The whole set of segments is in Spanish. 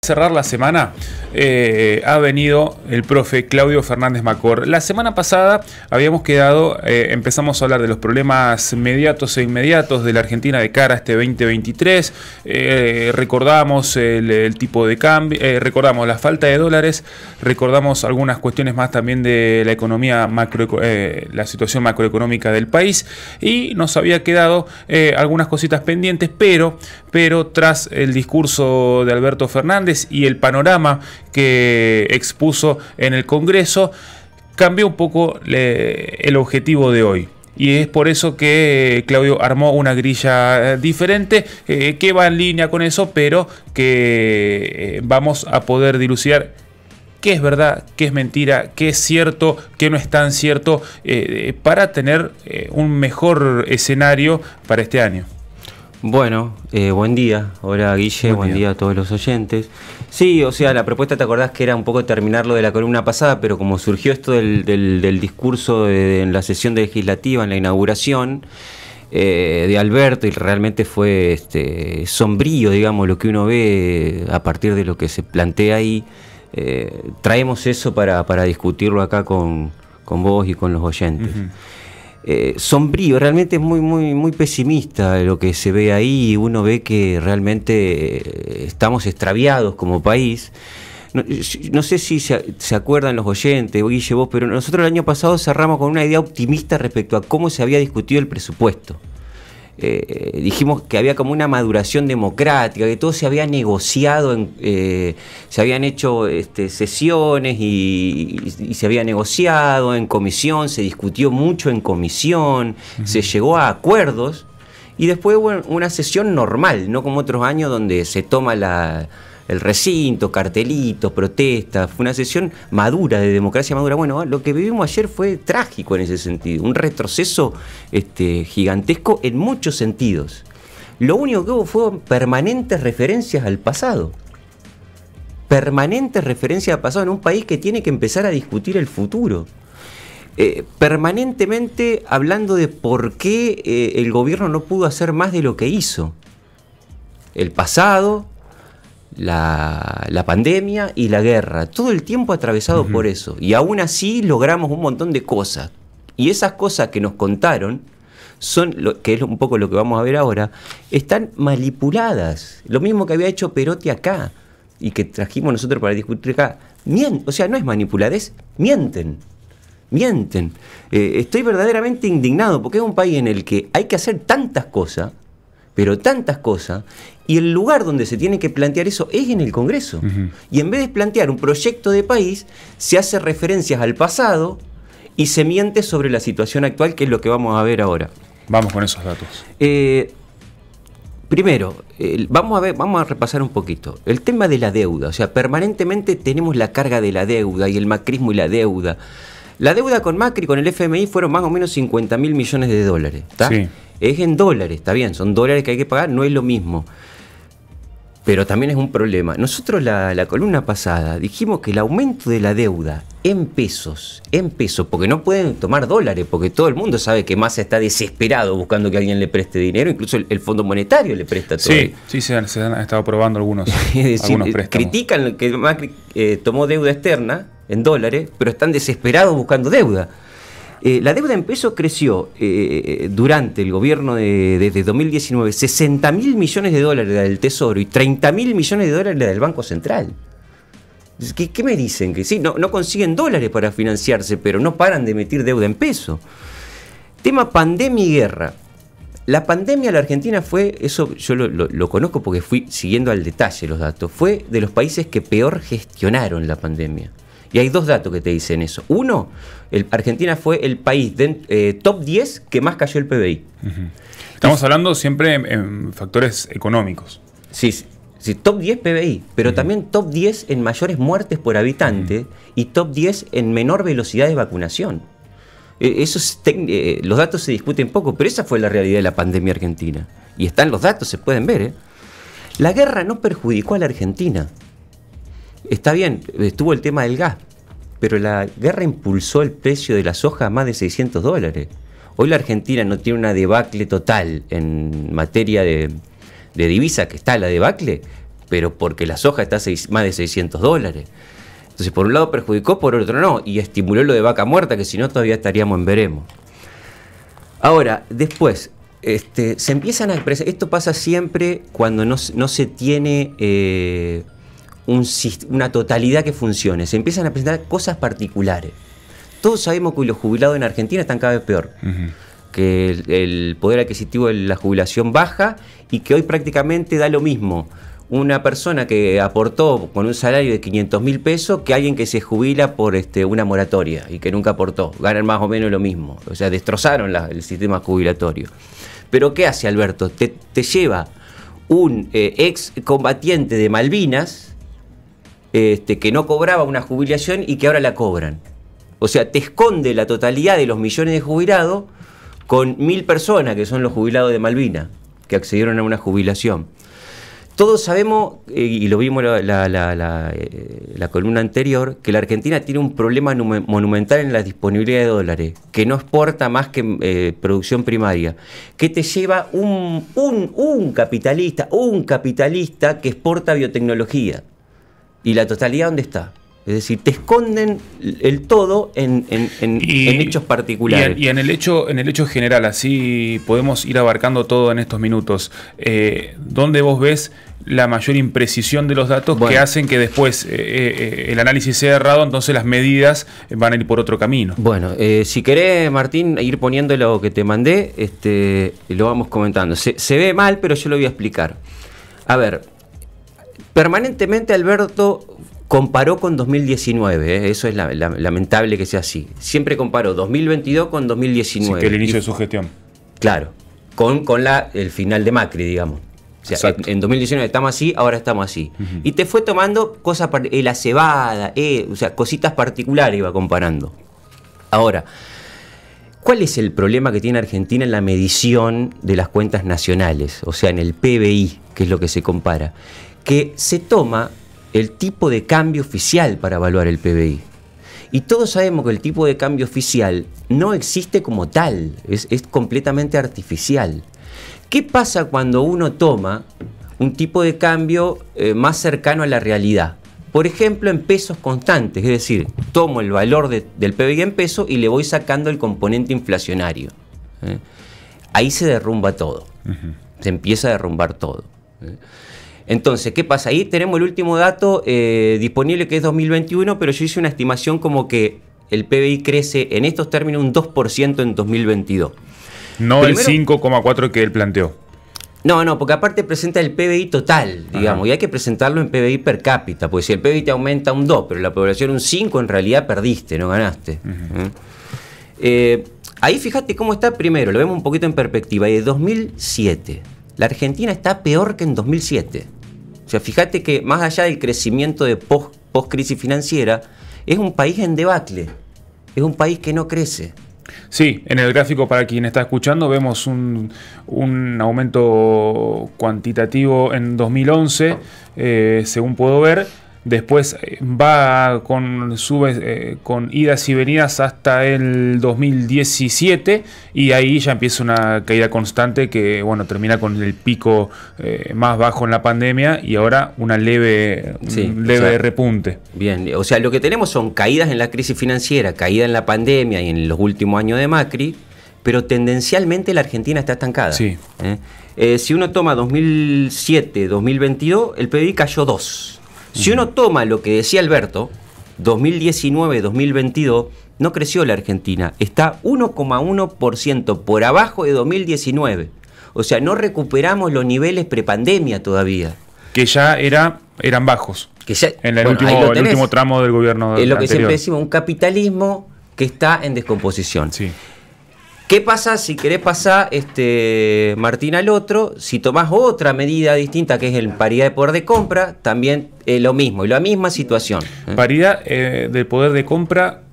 Cerrar la semana ha venido el profe Claudio Fernández Macor. La semana pasada habíamos quedado, empezamos a hablar de los problemas mediatos e inmediatos de la Argentina de cara a este 2023. Recordamos el tipo de cambio, recordamos la falta de dólares, recordamos algunas cuestiones más también de la economía la situación macroeconómica del país, y nos había quedado algunas cositas pendientes, pero tras el discurso de Alberto Fernández y el panorama que expuso en el Congreso, cambió un poco el objetivo de hoy. Y es por eso que Claudio armó una grilla diferente que va en línea con eso, pero que vamos a poder dilucidar qué es verdad, qué es mentira, qué es cierto, qué no es tan cierto, para tener un mejor escenario para este año. Bueno, buen día. Hola Guille, buen día a todos los oyentes. Sí, o sea, la propuesta, ¿te acordás que era un poco terminar lo de la columna pasada? Pero como surgió esto del discurso en la sesión legislativa, en la inauguración de Alberto, y realmente fue sombrío, digamos, lo que uno ve a partir de lo que se plantea ahí, traemos eso para discutirlo acá con vos y con los oyentes. Sombrío, realmente es muy pesimista lo que se ve ahí. Uno ve que realmente estamos extraviados como país. No sé si se acuerdan los oyentes, Guille, vos, pero nosotros el año pasado cerramos con una idea optimista respecto a cómo se había discutido el presupuesto. Dijimos que había como una maduración democrática, que todo se había negociado, se habían hecho sesiones y se había negociado en comisión, se discutió mucho en comisión, se llegó a acuerdos, y después hubo una sesión normal, no como otros años donde se toma el recinto, cartelitos, protestas. Fue una sesión madura, de democracia madura. Bueno, lo que vivimos ayer fue trágico en ese sentido, un retroceso gigantesco en muchos sentidos. Lo único que hubo fue permanentes referencias al pasado. Permanentes referencias al pasado en un país que tiene que empezar a discutir el futuro. Permanentemente hablando de por qué el gobierno no pudo hacer más de lo que hizo. El pasado, la pandemia y la guerra, todo el tiempo atravesado por eso, y aún así logramos un montón de cosas, y esas cosas que nos contaron que es un poco lo que vamos a ver ahora, están manipuladas, lo mismo que había hecho Perotti acá y que trajimos nosotros para discutir acá. O sea, no es manipular, es mienten. Estoy verdaderamente indignado porque es un país en el que hay que hacer tantas cosas, pero tantas cosas, y el lugar donde se tiene que plantear eso es en el Congreso. Y en vez de plantear un proyecto de país, se hace referencias al pasado y se miente sobre la situación actual, que es lo que vamos a ver ahora. Vamos con esos datos. Primero, vamos a repasar un poquito. El tema de la deuda, o sea, permanentemente tenemos la carga de la deuda y el macrismo y la deuda. La deuda con Macri, con el FMI, fueron más o menos 50.000 millones de dólares. ¿Está? Sí. Es en dólares, está bien, son dólares que hay que pagar, no es lo mismo. Pero también es un problema. Nosotros la columna pasada dijimos que el aumento de la deuda en pesos, porque no pueden tomar dólares, porque todo el mundo sabe que Massa está desesperado buscando que alguien le preste dinero, incluso el Fondo Monetario le presta todo. Sí, se han estado probando algunos, algunos préstamos. Critican que Macri tomó deuda externa en dólares, pero están desesperados buscando deuda. La deuda en pesos creció durante el gobierno desde 2019, 60.000 millones de dólares del Tesoro y 30.000 millones de dólares del Banco Central. ¿Qué me dicen? Que sí, no consiguen dólares para financiarse, pero no paran de emitir deuda en pesos. Tema pandemia y guerra. La pandemia en la Argentina fue, eso yo lo conozco porque fui siguiendo al detalle los datos, fue de los países que peor gestionaron la pandemia. Y hay dos datos que te dicen eso. Uno, Argentina fue el país top 10 que más cayó el PBI. Estamos hablando siempre en factores económicos. Sí, top 10 PBI, pero también top 10 en mayores muertes por habitante y top 10 en menor velocidad de vacunación. Los datos se discuten poco, pero esa fue la realidad de la pandemia argentina. Y están los datos, se pueden ver. La guerra no perjudicó a la Argentina. Está bien, estuvo el tema del gas, pero la guerra impulsó el precio de la soja a más de $600. Hoy la Argentina no tiene una debacle total en materia de divisa, que está la debacle, pero porque la soja está más de $600. Entonces, por un lado perjudicó, por otro no, y estimuló lo de vaca muerta, que si no todavía estaríamos en veremos. Ahora, después, se empiezan a expresar, esto pasa siempre cuando no se tiene una totalidad que funcione, se empiezan a presentar cosas particulares. Todos sabemos que los jubilados en Argentina están cada vez peor, que el poder adquisitivo de la jubilación baja y que hoy prácticamente da lo mismo una persona que aportó con un salario de 500.000 pesos que alguien que se jubila por una moratoria y que nunca aportó. Ganan más o menos lo mismo. O sea, destrozaron el sistema jubilatorio. Pero ¿qué hace Alberto? Te lleva un ex combatiente de Malvinas que no cobraba una jubilación y que ahora la cobran. O sea, te esconde la totalidad de los millones de jubilados con 1.000 personas que son los jubilados de Malvinas, que accedieron a una jubilación. Todos sabemos, y lo vimos la columna anterior, que la Argentina tiene un problema monumental en la disponibilidad de dólares, que no exporta más que producción primaria, que te lleva un capitalista que exporta biotecnología. ¿Y la totalidad dónde está? Es decir, te esconden el todo en hechos particulares. Y en el hecho general, así podemos ir abarcando todo en estos minutos. ¿Dónde vos ves la mayor imprecisión de los datos que hacen que después el análisis sea errado, entonces las medidas van a ir por otro camino? Bueno, si querés, Martín, ir poniendo lo que te mandé, lo vamos comentando. Se ve mal, pero yo lo voy a explicar. A ver, permanentemente Alberto comparó con 2019, eso es lamentable que sea así. Siempre comparó 2022 con 2019. Sí, que el inicio de su gestión. Claro, con el final de Macri, digamos. O sea, en 2019 estamos así, ahora estamos así. Y te fue tomando cosas, la cebada, o sea, cositas particulares iba comparando. Ahora, ¿cuál es el problema que tiene Argentina en la medición de las cuentas nacionales? O sea, en el PBI, que es lo que se compara. Que se toma el tipo de cambio oficial para evaluar el PBI. Y todos sabemos que el tipo de cambio oficial no existe como tal, es completamente artificial. ¿Qué pasa cuando uno toma un tipo de cambio más cercano a la realidad? Por ejemplo, en pesos constantes, es decir, tomo el valor del PBI en pesos y le voy sacando el componente inflacionario. Ahí se derrumba todo, se empieza a derrumbar todo. Entonces, ¿qué pasa? Ahí tenemos el último dato disponible, que es 2021, pero yo hice una estimación como que el PBI crece en estos términos un 2% en 2022. No primero, el 5,4 que él planteó. No, porque aparte presenta el PBI total, digamos, y hay que presentarlo en PBI per cápita, porque si el PBI te aumenta un 2, pero la población un 5, en realidad perdiste, no ganaste. Ahí fíjate cómo está primero, lo vemos un poquito en perspectiva, y de 2007, la Argentina está peor que en 2007. O sea, fíjate que más allá del crecimiento de post-crisis financiera, es un país en debacle, es un país que no crece. Sí, en el gráfico para quien está escuchando vemos un aumento cuantitativo en 2011, según puedo ver. Después sube con idas y venidas hasta el 2017 y ahí ya empieza una caída constante que termina con el pico más bajo en la pandemia y ahora un leve repunte. Bien, o sea, lo que tenemos son caídas en la crisis financiera, caída en la pandemia y en los últimos años de Macri, pero tendencialmente la Argentina está estancada. Sí. Si uno toma 2007-2022, el PBI cayó 2%. Si uno toma lo que decía Alberto, 2019-2022, no creció la Argentina. Está 1,1% por abajo de 2019. O sea, no recuperamos los niveles prepandemia todavía. Que ya eran bajos. Que ya, en el último tramo del gobierno anterior. Es lo que anterior. siempre decimos, un capitalismo que está en descomposición. Sí. ¿Qué pasa si querés pasar, Martín, al otro? Si tomás otra medida distinta, que es el paridad de poder de compra, también lo mismo, y la misma situación. Paridad del poder de compra,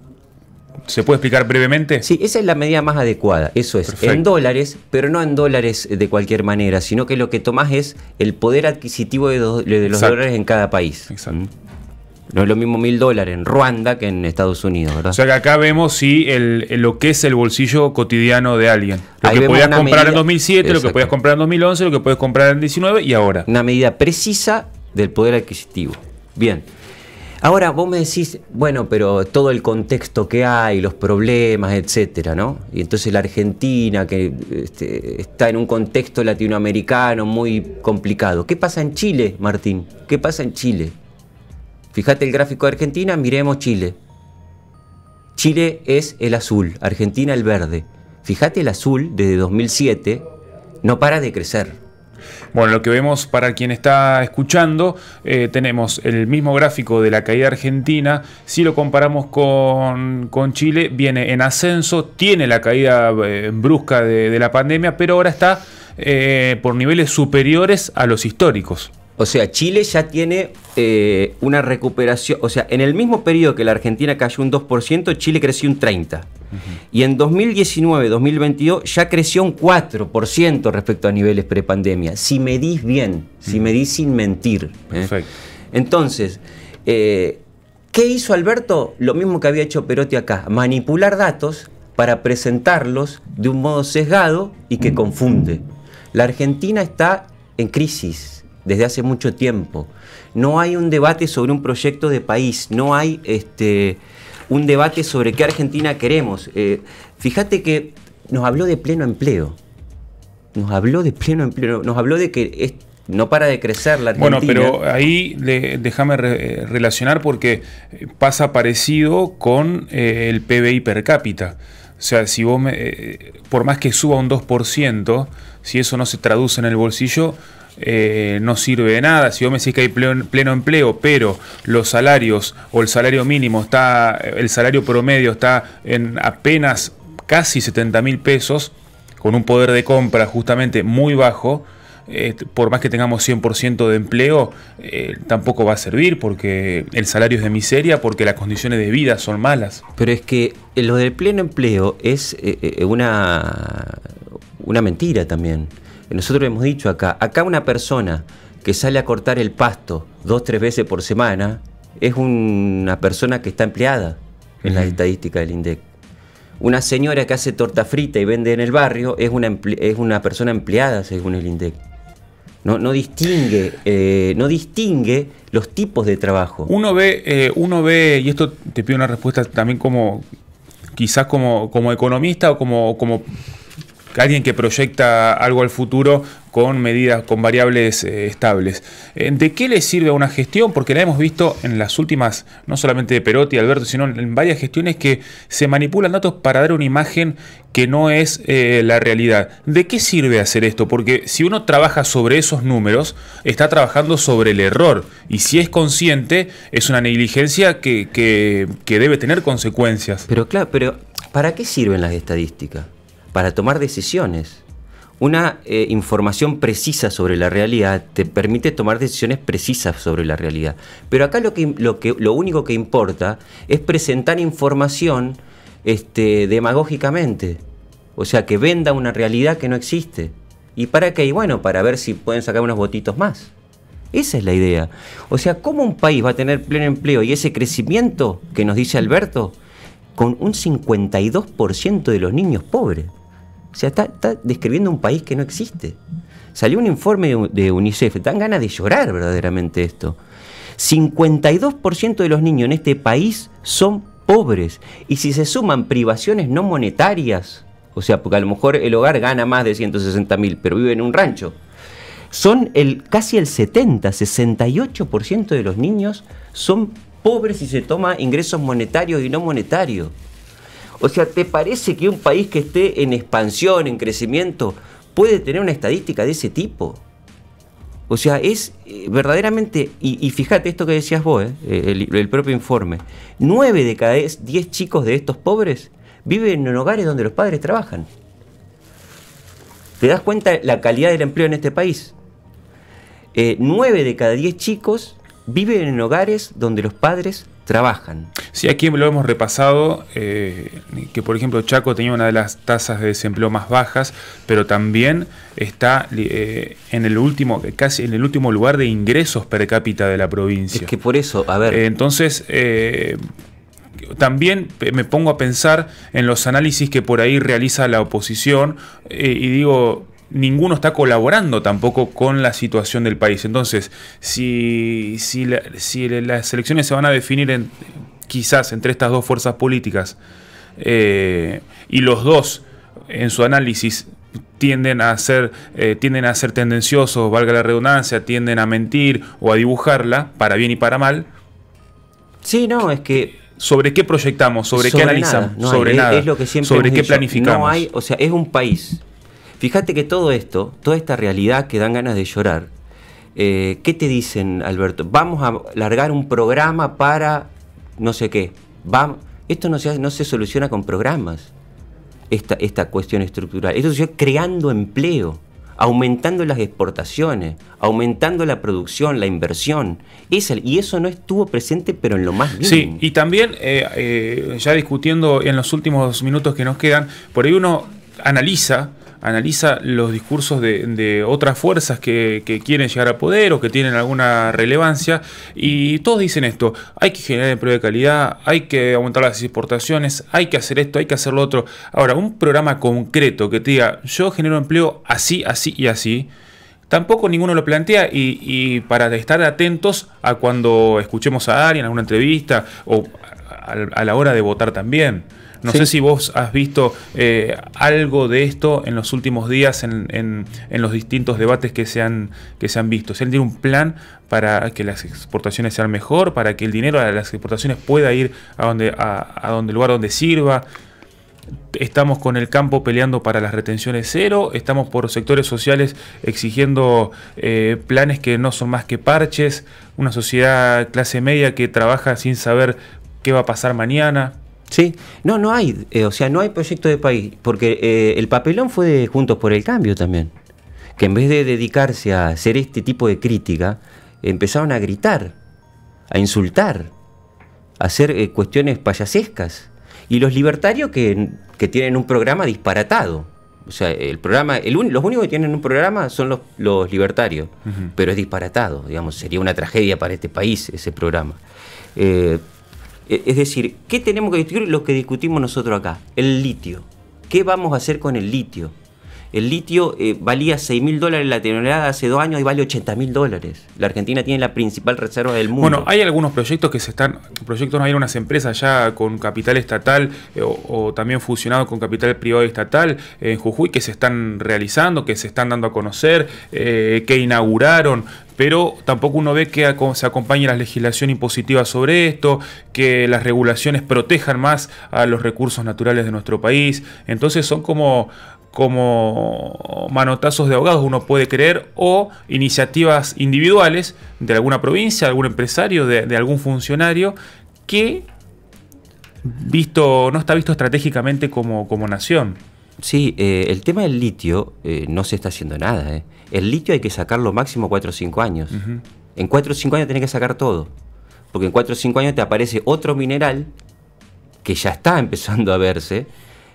¿se puede explicar brevemente? Sí, esa es la medida más adecuada, eso es, perfecto. En dólares, pero no en dólares de cualquier manera, sino que lo que tomás es el poder adquisitivo de los dólares en cada país. Exacto. No es lo mismo $1.000 en Ruanda que en Estados Unidos, ¿verdad? O sea que acá vemos lo que es el bolsillo cotidiano de alguien. Lo que podías comprar en 2007, exacto, lo que podías comprar en 2011, lo que podías comprar en 2019 y ahora. Una medida precisa del poder adquisitivo. Bien. Ahora vos me decís, bueno, pero todo el contexto que hay, los problemas, etcétera, ¿no? Y entonces la Argentina, que está en un contexto latinoamericano muy complicado. ¿Qué pasa en Chile, Martín? ¿Qué pasa en Chile? Fíjate el gráfico de Argentina, miremos Chile. Chile es el azul, Argentina el verde. Fíjate el azul desde 2007, no para de crecer. Bueno, lo que vemos para quien está escuchando, tenemos el mismo gráfico de la caída argentina. Si lo comparamos con Chile, viene en ascenso, tiene la caída brusca de la pandemia, pero ahora está por niveles superiores a los históricos. O sea, Chile ya tiene una recuperación, o sea, en el mismo periodo que la Argentina cayó un 2%, Chile creció un 30%. Y en 2019-2022 ya creció un 4% respecto a niveles prepandemia. Si medís bien, si medís sin mentir. Perfecto. Entonces, ¿qué hizo Alberto? Lo mismo que había hecho Perotti acá, manipular datos para presentarlos de un modo sesgado y que confunde. La Argentina está en crisis desde hace mucho tiempo. No hay un debate sobre un proyecto de país, no hay un debate sobre qué Argentina queremos. Fíjate que nos habló de pleno empleo. Nos habló de que no para de crecer la Argentina. Bueno, pero ahí déjame relacionar porque pasa parecido con el PBI per cápita. O sea, si vos por más que suba un 2%, si eso no se traduce en el bolsillo, no sirve de nada. Si vos me decís que hay pleno empleo, pero los salarios o el salario mínimo el salario promedio está en apenas casi 70.000 pesos, con un poder de compra justamente muy bajo, por más que tengamos 100% de empleo, tampoco va a servir porque el salario es de miseria, porque las condiciones de vida son malas. Pero es que lo del pleno empleo es una mentira también. Nosotros hemos dicho acá una persona que sale a cortar el pasto 2-3 veces por semana es una persona que está empleada en las estadísticas del INDEC. Una señora que hace torta frita y vende en el barrio es una persona empleada según el INDEC. No distingue los tipos de trabajo. Uno ve, y esto te pido una respuesta también quizás como economista o como alguien que proyecta algo al futuro con medidas, con variables estables. ¿De qué le sirve a una gestión? Porque la hemos visto en las últimas, no solamente de Perotti y Alberto, sino en varias gestiones que se manipulan datos para dar una imagen que no es la realidad. ¿De qué sirve hacer esto? Porque si uno trabaja sobre esos números, está trabajando sobre el error. Y si es consciente, es una negligencia que debe tener consecuencias. Pero claro, ¿para qué sirven las estadísticas? Para tomar decisiones. Una información precisa sobre la realidad te permite tomar decisiones precisas sobre la realidad. Pero acá lo único que importa es presentar información demagógicamente. O sea, que venda una realidad que no existe. ¿Y para qué? Y bueno, para ver si pueden sacar unos votitos más. Esa es la idea. O sea, ¿cómo un país va a tener pleno empleo y ese crecimiento que nos dice Alberto con un 52% de los niños pobres? O sea, está describiendo un país que no existe. Salió un informe de UNICEF, dan ganas de llorar verdaderamente esto. 52% de los niños en este país son pobres. Y si se suman privaciones no monetarias, o sea, porque a lo mejor el hogar gana más de 160.000, pero vive en un rancho, son casi el 68% de los niños son pobres si se toma ingresos monetarios y no monetarios. O sea, ¿te parece que un país que esté en expansión, en crecimiento, puede tener una estadística de ese tipo? O sea, es verdaderamente, y fíjate esto que decías vos, el propio informe, 9 de cada 10 chicos de estos pobres viven en hogares donde los padres trabajan. ¿Te das cuenta la calidad del empleo en este país? 9 de cada 10 chicos viven en hogares donde los padres trabajan. Sí, aquí lo hemos repasado, que por ejemplo Chaco tenía una de las tasas de desempleo más bajas, pero también está casi en el último lugar de ingresos per cápita de la provincia. Es que por eso, a ver... Entonces, también me pongo a pensar en los análisis que por ahí realiza la oposición y digo... ninguno está colaborando tampoco con la situación del país. Entonces, si las elecciones se van a definir quizás entre estas dos fuerzas políticas, y los dos en su análisis tienden a ser tendenciosos, valga la redundancia, tienden a mentir o a dibujarla para bien y para mal. Sí, no, es que ¿sobre qué proyectamos? ¿Sobre qué analizamos? Nada, no sobre hay, nada. Es lo que siempre ¿Sobre qué dicho. planificamos? No hay, o sea, es un país. Fíjate que todo esto, toda esta realidad que dan ganas de llorar, ¿qué te dicen, Alberto? Vamos a largar un programa para no sé qué. Esto no se soluciona con programas, esta cuestión estructural. Esto se soluciona creando empleo, aumentando las exportaciones, aumentando la producción, la inversión. Y eso no estuvo presente, pero en lo más mínimo. Sí, y también, ya discutiendo en los últimos minutos que nos quedan, por ahí uno analiza los discursos de otras fuerzas que quieren llegar al poder o que tienen alguna relevancia, y todos dicen esto: hay que generar empleo de calidad, hay que aumentar las exportaciones, hay que hacer esto, hay que hacer lo otro. Ahora, un programa concreto que te diga: yo genero empleo así, así y así, tampoco ninguno lo plantea, y para estar atentos a cuando escuchemos a alguien en alguna entrevista o a la hora de votar también. No sé si vos has visto algo de esto en los últimos días en los distintos debates que se han visto. ¿Se tiene un plan para que las exportaciones sean mejor, para que el dinero de las exportaciones pueda ir a donde lugar donde sirva? Estamos con el campo peleando para las retenciones cero, estamos por sectores sociales exigiendo planes que no son más que parches, una sociedad clase media que trabaja sin saber qué va a pasar mañana. Sí, no hay, o sea, no hay proyecto de país, porque el papelón fue de Juntos por el Cambio también, que en vez de dedicarse a hacer este tipo de crítica, empezaron a gritar, a insultar, a hacer cuestiones payasescas. Y los libertarios que tienen un programa disparatado. O sea, los únicos que tienen un programa son los libertarios, pero es disparatado, digamos, sería una tragedia para este país ese programa. Es decir, ¿qué tenemos que discutir? Lo que discutimos nosotros acá, el litio. ¿Qué vamos a hacer con el litio? El litio valía $6.000 la tonelada hace 2 años y vale $80.000. La Argentina tiene la principal reserva del mundo. Bueno, hay algunos proyectos no hay unas empresas ya con capital estatal o también fusionado con capital privado y estatal en Jujuy que se están realizando, que se están dando a conocer, que inauguraron, pero tampoco uno ve que se acompañe la legislación impositiva sobre esto, que las regulaciones protejan más a los recursos naturales de nuestro país. Entonces son como manotazos de ahogados, uno puede creer, o iniciativas individuales de alguna provincia, de algún empresario, de algún funcionario que no está visto estratégicamente como nación. Sí, el tema del litio no se está haciendo nada. El litio hay que sacarlo máximo 4 o 5 años. En 4 o 5 años tenés que sacar todo, porque en 4 o 5 años te aparece otro mineral que ya está empezando a verse,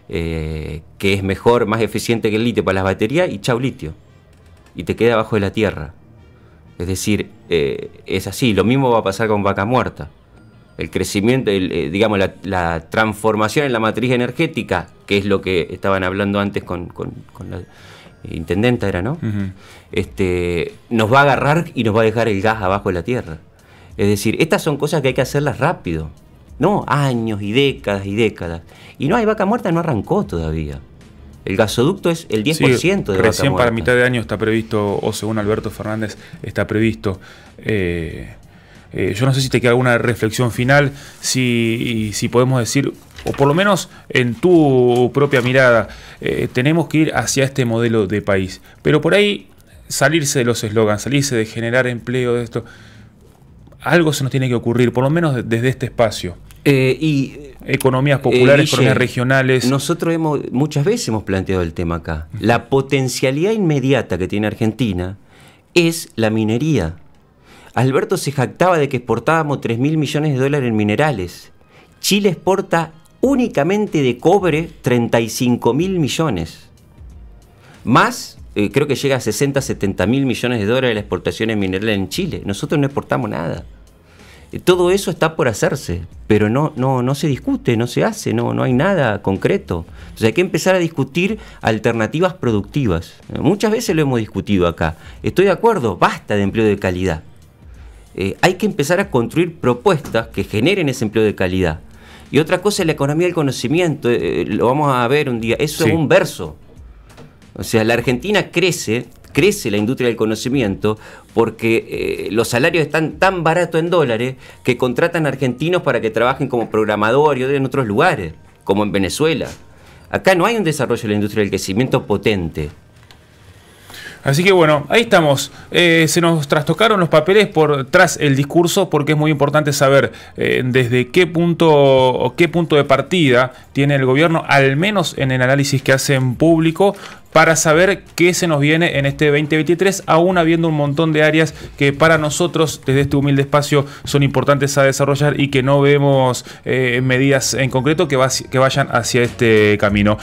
que es mejor, más eficiente que el litio para las baterías, y chau litio, y te queda abajo de la tierra. Es decir, es así. Lo mismo va a pasar con Vaca Muerta. El crecimiento, digamos, la transformación en la matriz energética, que es lo que estaban hablando antes con la intendenta, era, ¿no? Nos va a agarrar y nos va a dejar el gas abajo de la tierra. Es decir, estas son cosas que hay que hacerlas rápido, no años y décadas y décadas. Y no hay Vaca Muerta, no arrancó todavía. El gasoducto es el 10% de Vaca Muerta. Recién para mitad de año está previsto, o según Alberto Fernández está previsto. Yo no sé si te queda alguna reflexión final, si podemos decir, o por lo menos en tu propia mirada, tenemos que ir hacia este modelo de país. Pero por ahí salirse de los eslogans, salirse de generar empleo, de esto, algo se nos tiene que ocurrir, por lo menos desde este espacio. Economías populares, economías regionales. Nosotros muchas veces hemos planteado el tema acá. La potencialidad inmediata que tiene Argentina es la minería. Alberto se jactaba de que exportábamos $3.000 millones en minerales. Chile exporta únicamente de cobre 35.000 millones. Más, creo que llega a 60, 70.000 millones de dólares la exportación en minerales en Chile. Nosotros no exportamos nada. Todo eso está por hacerse, pero no se discute, no se hace, no hay nada concreto. Entonces hay que empezar a discutir alternativas productivas. Muchas veces lo hemos discutido acá. Estoy de acuerdo, basta de empleo de calidad. Hay que empezar a construir propuestas que generen ese empleo de calidad. Y otra cosa es la economía del conocimiento, lo vamos a ver un día, eso es un verso. O sea, la Argentina crece la industria del conocimiento porque los salarios están tan baratos en dólares que contratan argentinos para que trabajen como programadores en otros lugares, como en Venezuela. Acá no hay un desarrollo de la industria del crecimiento potente. Así que bueno, ahí estamos. Se nos trastocaron los papeles tras el discurso, porque es muy importante saber desde qué punto de partida tiene el gobierno, al menos en el análisis que hacen público, para saber qué se nos viene en este 2023, aún habiendo un montón de áreas que para nosotros, desde este humilde espacio, son importantes a desarrollar y que no vemos medidas en concreto que vayan hacia este camino.